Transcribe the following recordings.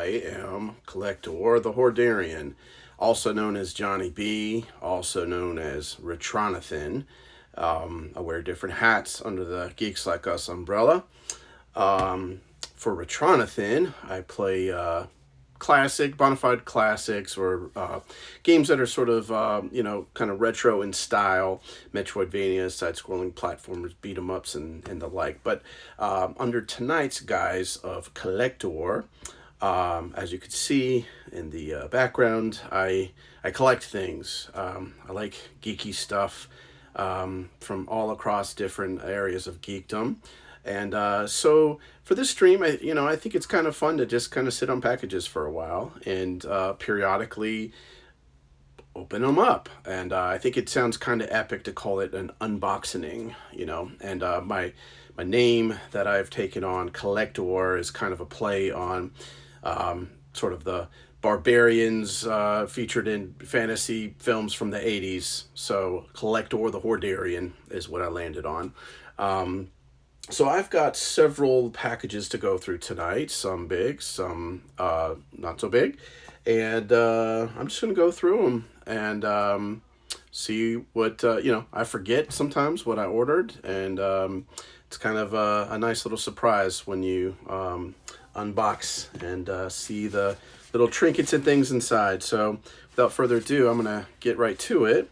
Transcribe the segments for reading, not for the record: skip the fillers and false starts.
I am Kollector, the Hordarian, also known as Johnny B, also known as Retronathan. I wear different hats under the Geeks Like Us umbrella. For Retronathan, I play classic, bona fide classics, or games that are sort of, kind of retro in style, Metroidvania, side-scrolling platformers, beat-em-ups, and the like. But under tonight's guise of Kollector, as you can see in the background, I collect things. I like geeky stuff from all across different areas of geekdom. And so for this stream, I think it's kind of fun to just kind of sit on packages for a while and periodically open them up. And I think it sounds kind of epic to call it an unboxening, And my name that I've taken on, Kollector, is kind of a play on sort of the barbarians featured in fantasy films from the 80s. So Kollector the Hordarian is what I landed on. So I've got several packages to go through tonight, some big, some not so big, and I'm just going to go through them and see what, I forget sometimes what I ordered, and it's kind of a nice little surprise when you unbox and see the little trinkets and things inside. So without further ado, I'm going to get right to it.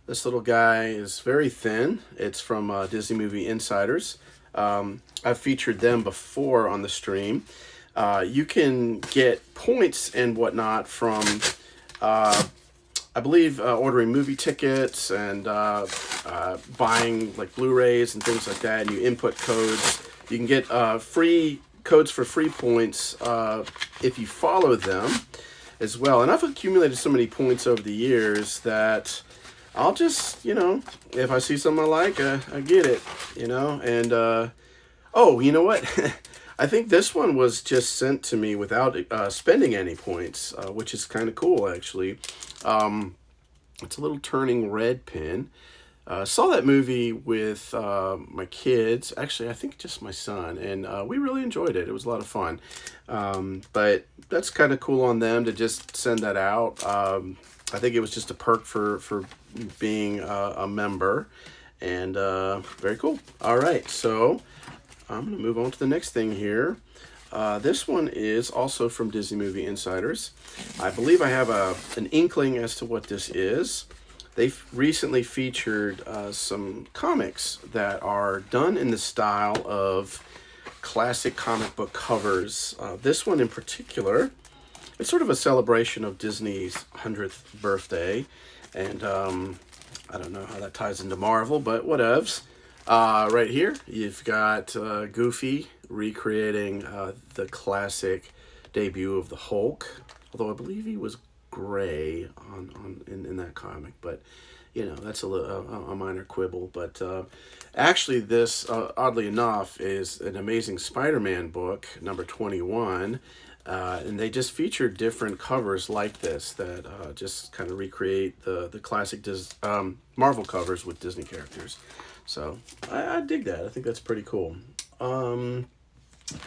This little guy is very thin. It's from Disney Movie Insiders. I've featured them before on the stream. You can get points and whatnot from, I believe, ordering movie tickets and buying like Blu-rays and things like that. And you input codes. You can get free codes for free points if you follow them as well. And I've accumulated so many points over the years that I'll just, if I see something I like, I get it, and, oh, you know what? I think this one was just sent to me without spending any points, which is kind of cool, actually. It's a little turning red pin. Saw that movie with my kids, actually, I think just my son, and we really enjoyed it. It was a lot of fun. But that's kind of cool on them to just send that out. I think it was just a perk for being a member, and very cool. All right, so I'm going to move on to the next thing here. This one is also from Disney Movie Insiders. I believe I have an inkling as to what this is. They've recently featured some comics that are done in the style of classic comic book covers. This one in particular, it's sort of a celebration of Disney's 100th birthday, and I don't know how that ties into Marvel, but whatevs. Right here, you've got Goofy recreating the classic debut of the Hulk, although I believe he was gray in that comic, but that's a minor quibble. But actually, this oddly enough is an Amazing Spider-Man book, number 21. And they just featured different covers like this that just kind of recreate the classic Marvel covers with Disney characters. So I dig that. I think that's pretty cool. All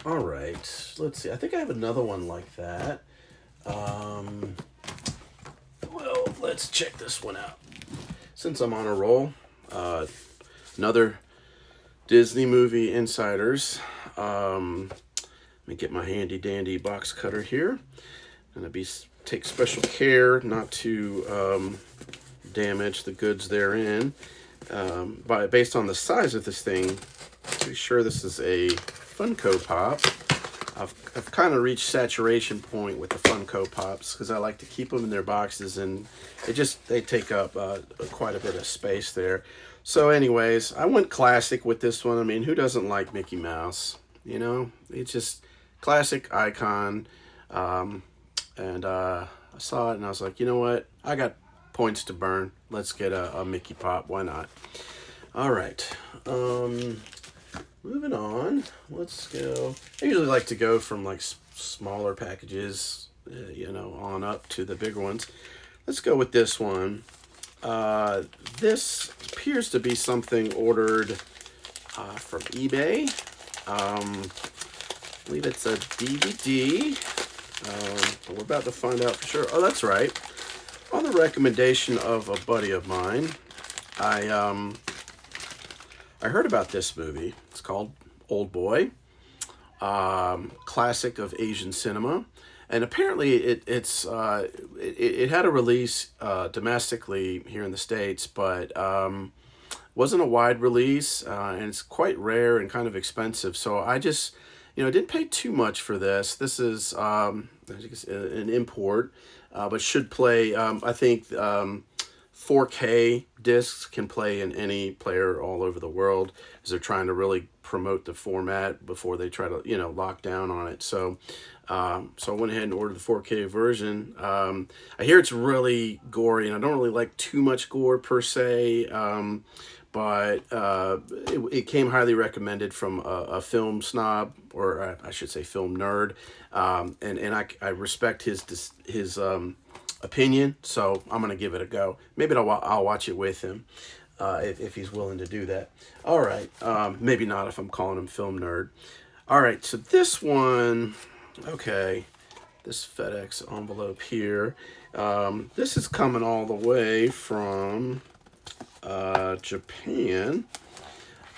right, let's see. I think I have another one like that. Well, let's check this one out. Since I'm on a roll, another Disney Movie Insiders. Let me get my handy dandy box cutter here. I'm going to take special care not to damage the goods therein. Based on the size of this thing, I'm pretty sure this is a Funko Pop. I've kind of reached saturation point with the Funko Pops because I like to keep them in their boxes, and they take up quite a bit of space there. So anyways, I went classic with this one. I mean, who doesn't like Mickey Mouse? It's just classic icon. And I saw it and I was like, you know what? I got points to burn. Let's get a Mickey Pop. Why not? All right. Moving on. Let's go. I usually like to go from like smaller packages, on up to the bigger ones. Let's go with this one. This appears to be something ordered from eBay. believe it's a DVD. But we're about to find out for sure. Oh, that's right. On the recommendation of a buddy of mine, I heard about this movie. It's called Old Boy, classic of Asian cinema, and apparently it had a release domestically here in the States, but wasn't a wide release, and it's quite rare and kind of expensive. So I just, didn't pay too much for this. This is an import, but should play. I think 4K discs can play in any player all over the world, as they're trying to really promote the format before they try to lock down on it. So so I went ahead and ordered the 4K version. I hear it's really gory, and I don't really like too much gore per se, but it came highly recommended from a film snob, or I should say film nerd, and I respect his opinion, so I'm gonna give it a go. Maybe I'll watch it with him if he's willing to do that. All right, maybe not if I'm calling him film nerd. All right, so this one, okay, this FedEx envelope here. This is coming all the way from Japan.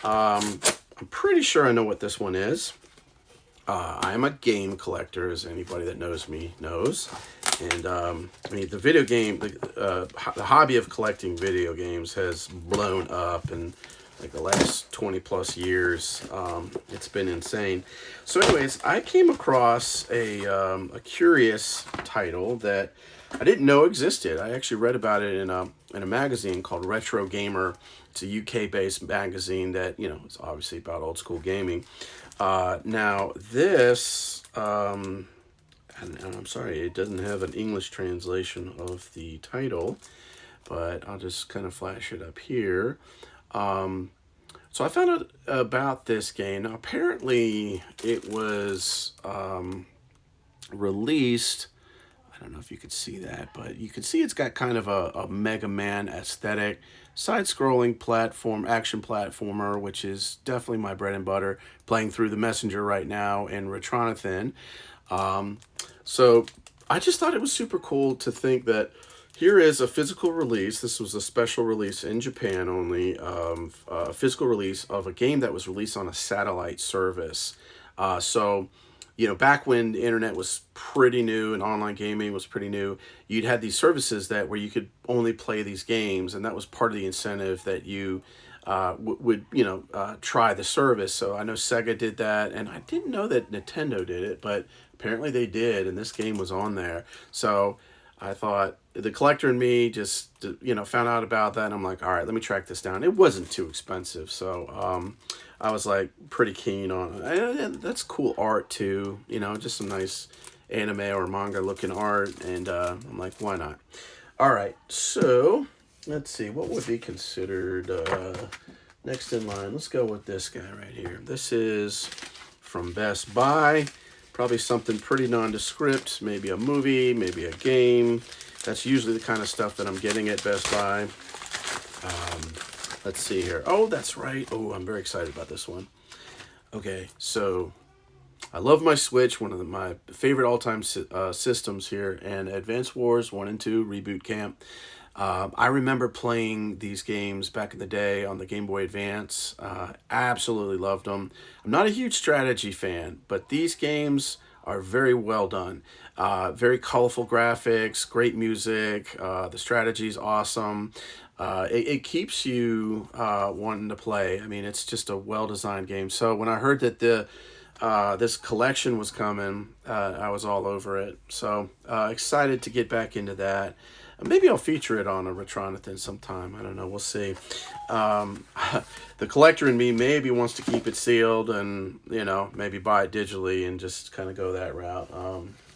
I'm pretty sure I know what this one is. I am a game collector, as anybody that knows me knows. And I mean, the video game, the hobby of collecting video games has blown up in like the last 20 plus years. It's been insane. So anyways, I came across a curious title that I didn't know existed. I actually read about it in a magazine called Retro Gamer. It's a UK-based magazine that, it's obviously about old school gaming. Now this, and I'm sorry, it doesn't have an English translation of the title, but I'll just kind of flash it up here. So I found out about this game. Now, apparently it was released, I don't know if you could see that, but you can see it's got kind of a Mega Man aesthetic, side-scrolling action platformer, which is definitely my bread and butter, playing through the Messenger right now in Retronathan. So I just thought it was super cool to think that here is a physical release. This was a special release in Japan only, a physical release of a game that was released on a satellite service. So back when the internet was pretty new and online gaming was pretty new, you'd had these services where you could only play these games, and that was part of the incentive that you would try the service. So I know Sega did that, and I didn't know that Nintendo did it, but apparently they did, and this game was on there. So I thought, the collector in me just found out about that, and I'm like, all right, let me track this down. It wasn't too expensive, so I was like pretty keen on it. And that's cool art too, just some nice anime or manga looking art, and I'm like, why not? All right, so let's see, what would be considered next in line? Let's go with this guy right here. This is from Best Buy. Probably something pretty nondescript, maybe a movie, maybe a game. That's usually the kind of stuff that I'm getting at Best Buy. Let's see here. Oh, that's right. Oh, I'm very excited about this one. Okay, so I love my Switch, one of my favorite all-time systems here, and Advance Wars 1 and 2 Reboot Camp. I remember playing these games back in the day on the Game Boy Advance. Absolutely loved them. I'm not a huge strategy fan, but these games are very well done. Very colorful graphics, great music. The strategy's awesome. It keeps you wanting to play. I mean, it's just a well-designed game. So when I heard that this collection was coming, I was all over it. So excited to get back into that. Maybe I'll feature it on a Retronathan sometime. I don't know. We'll see. The collector in me maybe wants to keep it sealed and, maybe buy it digitally and just kind of go that route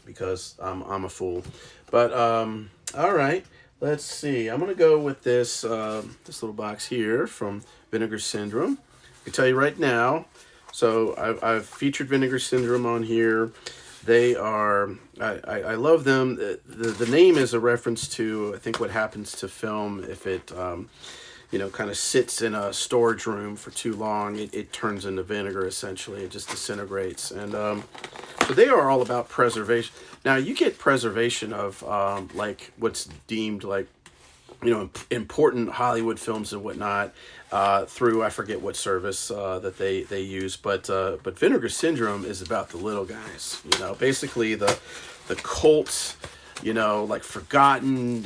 because I'm a fool. But, all right. Let's see. I'm going to go with this little box here from Vinegar Syndrome. I can tell you right now. So I've featured Vinegar Syndrome on here. They are, I love them. The name is a reference to, I think, what happens to film if it kind of sits in a storage room for too long, it turns into vinegar essentially. It just disintegrates. And so they are all about preservation. Now you get preservation of like what's deemed like important Hollywood films and whatnot through I forget what service that they use, but Vinegar Syndrome is about the little guys. Basically the cult, like forgotten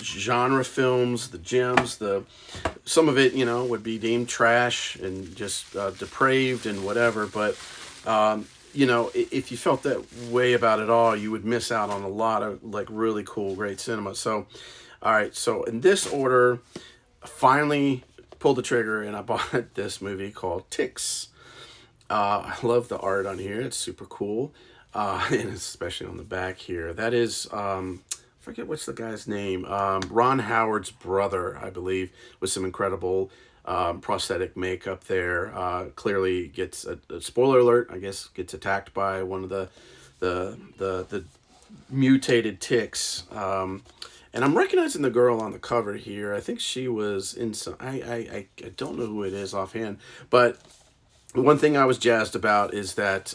genre films, the gems. Some of it would be deemed trash and just depraved and whatever, but if you felt that way about it all, you would miss out on a lot of like really cool, great cinema. So, all right. So in this order, I finally pulled the trigger and I bought this movie called Ticks. I love the art on here. It's super cool. And especially on the back here. That is, I forget what's the guy's name. Ron Howard's brother, I believe, with some incredible prosthetic makeup there. Clearly gets a spoiler alert. I guess gets attacked by one of the mutated ticks. And I'm recognizing the girl on the cover here. I think she was in some. I don't know who it is offhand, but one thing I was jazzed about is that.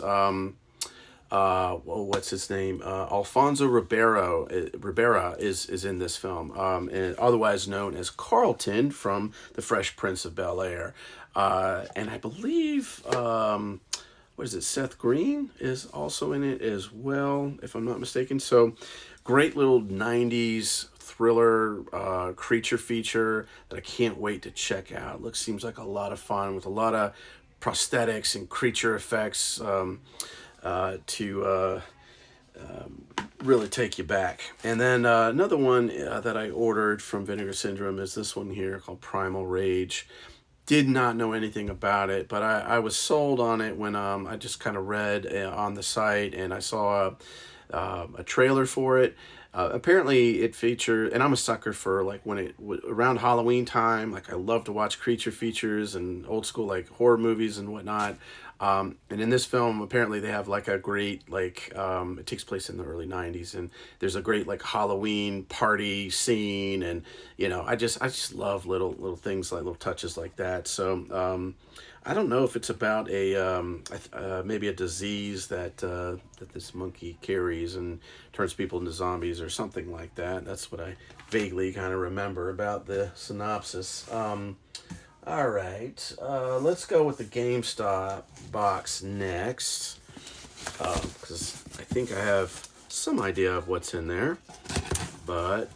What's his name? Alfonso Ribera is in this film, and otherwise known as Carlton from The Fresh Prince of Bel-Air. And I believe, what is it? Seth Green is also in it as well, if I'm not mistaken. So great little 90s thriller creature feature that I can't wait to check out. Seems like a lot of fun with a lot of prosthetics and creature effects. To really take you back. And then another one that I ordered from Vinegar Syndrome is this one here called Primal Rage. Did not know anything about it, but I was sold on it when I just kind of read on the site and I saw a trailer for it. Apparently it featured, and I'm a sucker for like when around Halloween time, like I love to watch creature features and old school like horror movies and whatnot. And in this film, apparently they have like a great, like, it takes place in the early 90s and there's a great like Halloween party scene. And, I just love little things like little touches like that. So, I don't know if it's about maybe a disease that this monkey carries and turns people into zombies or something like that. That's what I vaguely kind of remember about the synopsis. All right, let's go with the GameStop box next, because I think I have some idea of what's in there, but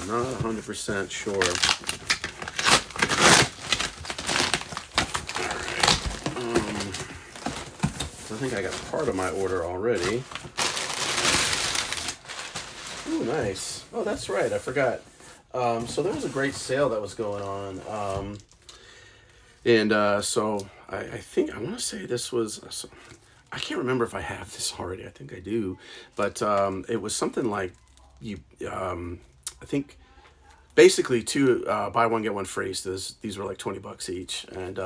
not 100% sure. I think I got part of my order already. Ooh, nice. Oh, that's right. I forgot. So there was a great sale that was going on. So I think, I want to say this was, I can't remember if I have this already. I think I do. But it was something like, I think, basically two buy one, get one free. So these were like $20 each. And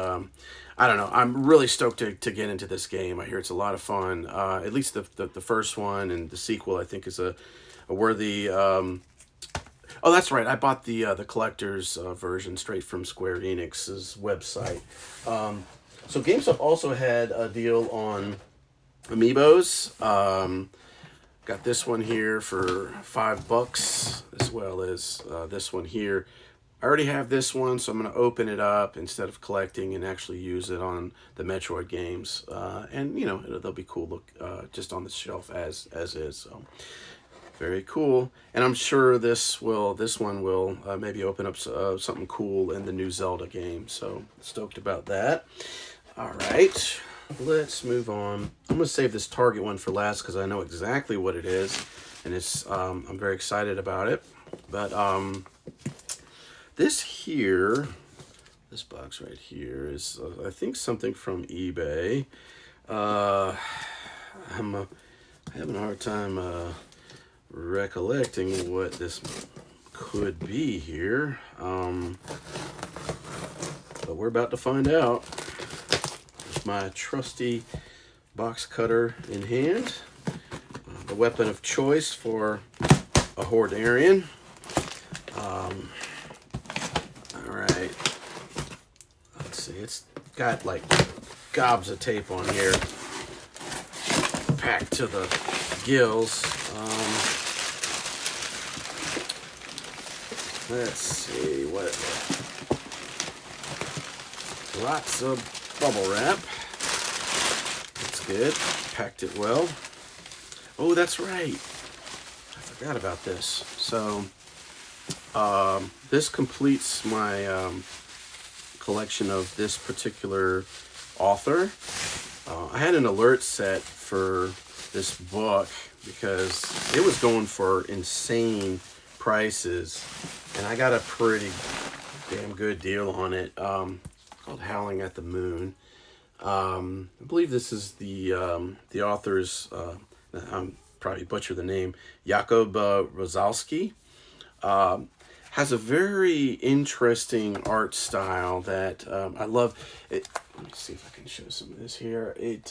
I don't know. I'm really stoked to get into this game. I hear it's a lot of fun. At least the first one, and the sequel I think is a worthy... Oh, that's right. I bought the collector's version straight from Square Enix's website. So GameStop also had a deal on Amiibos. Got this one here for $5, as well as this one here. I already have this one, so I'm going to open it up instead of collecting and actually use it on the Metroid games. And, they'll be cool look just on the shelf as is. So very cool. And I'm sure this one will maybe open up something cool in the new Zelda game. So stoked about that. All right, let's move on. I'm going to save this Target one for last because I know exactly what it is. And it's I'm very excited about it. But this box right here is, I think, something from eBay. I'm having a hard time recollecting what this could be here. But we're about to find out. With my trusty box cutter in hand. The weapon of choice for a Hordarian. see, it's got like gobs of tape on here, packed to the gills. Let's see what. Lots of bubble wrap. That's good. Packed it well. Oh, that's right. I forgot about this. So, this completes my collection of this particular author. I had an alert set for this book because it was going for insane prices, and I got a pretty damn good deal on it. Called Howling at the Moon. I believe this is the author's. I'm probably butcher the name. Jakub Rosalski. Has a very interesting art style that I love. Let me see if I can show some of this here. It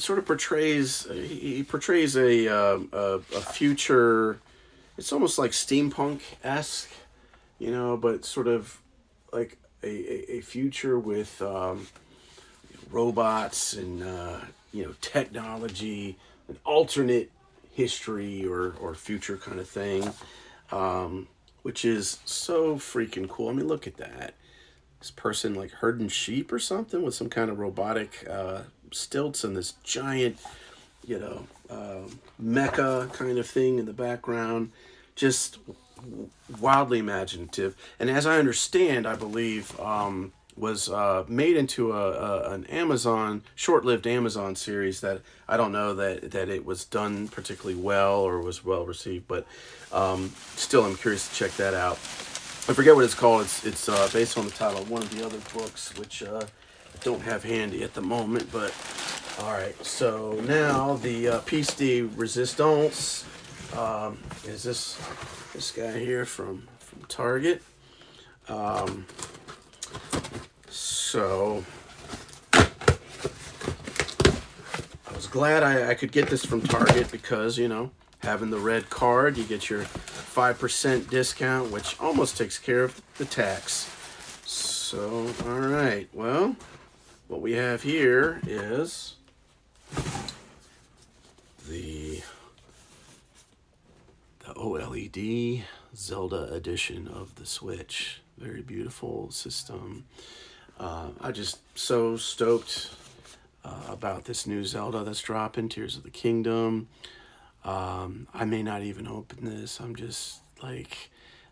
sort of portrays. He portrays a future. It's almost like steampunk-esque, but sort of like a future with robots and technology, an alternate history or future kind of thing, which is so freaking cool. I mean, look at that. This person like herding sheep or something with some kind of robotic stilts and this giant, mecha kind of thing in the background. Just wildly imaginative. And as I understand, I believe, was made into an Amazon, short-lived Amazon series that I don't know that it was done particularly well or was well received, but still I'm curious to check that out. I forget what it's called. It's based on the title of one of the other books, which I don't have handy at the moment, but all right. So now the piece de resistance is this guy here from Target. So I was glad I could get this from Target because, having the red card, you get your 5% discount, which almost takes care of the tax. So, all right. Well, what we have here is the OLED Zelda edition of the Switch. Very beautiful system. I'm just so stoked about this new Zelda that's dropping, Tears of the Kingdom. I may not even open this. I'm just like,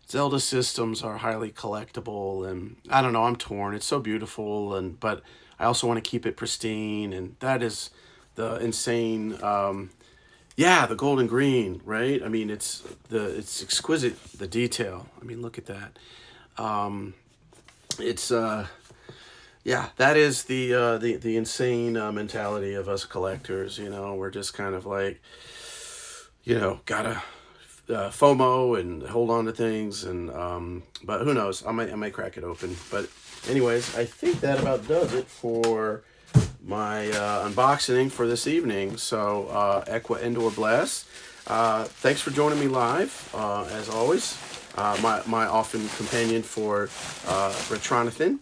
Zelda systems are highly collectible, and I don't know, I'm torn. It's so beautiful, but I also want to keep it pristine, and that is the insane, the gold and green, right? I mean, it's exquisite, the detail. I mean, look at that. That is the insane mentality of us collectors. We're just kind of like, gotta FOMO and hold on to things, and but who knows? I might crack it open. But anyways, I think that about does it for my unboxing for this evening. So Equa Endor Blast. Thanks for joining me live, as always. My often companion for Retronathan.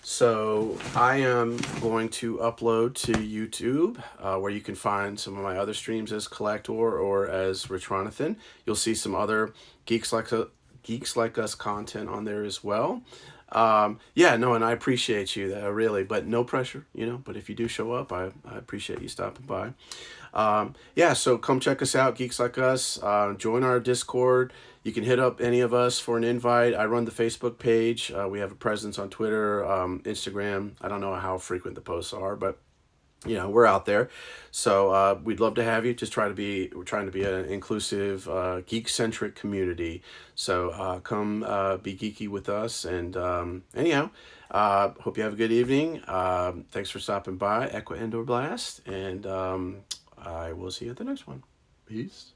So I am going to upload to YouTube, where you can find some of my other streams as Kollector or as Retronathan. You'll see some other Geeks Like Us content on there as well. And I appreciate you, really, but no pressure, but if you do show up, I appreciate you stopping by. So come check us out, Geeks Like Us. Join our Discord. You can hit up any of us for an invite. I run the Facebook page. We have a presence on Twitter, Instagram. I don't know how frequent the posts are, but we're out there. So we'd love to have you. We're trying to be an inclusive, geek-centric community. So come be geeky with us. And anyhow, hope you have a good evening. Thanks for stopping by, Equa Endor Blast. And I will see you at the next one. Peace.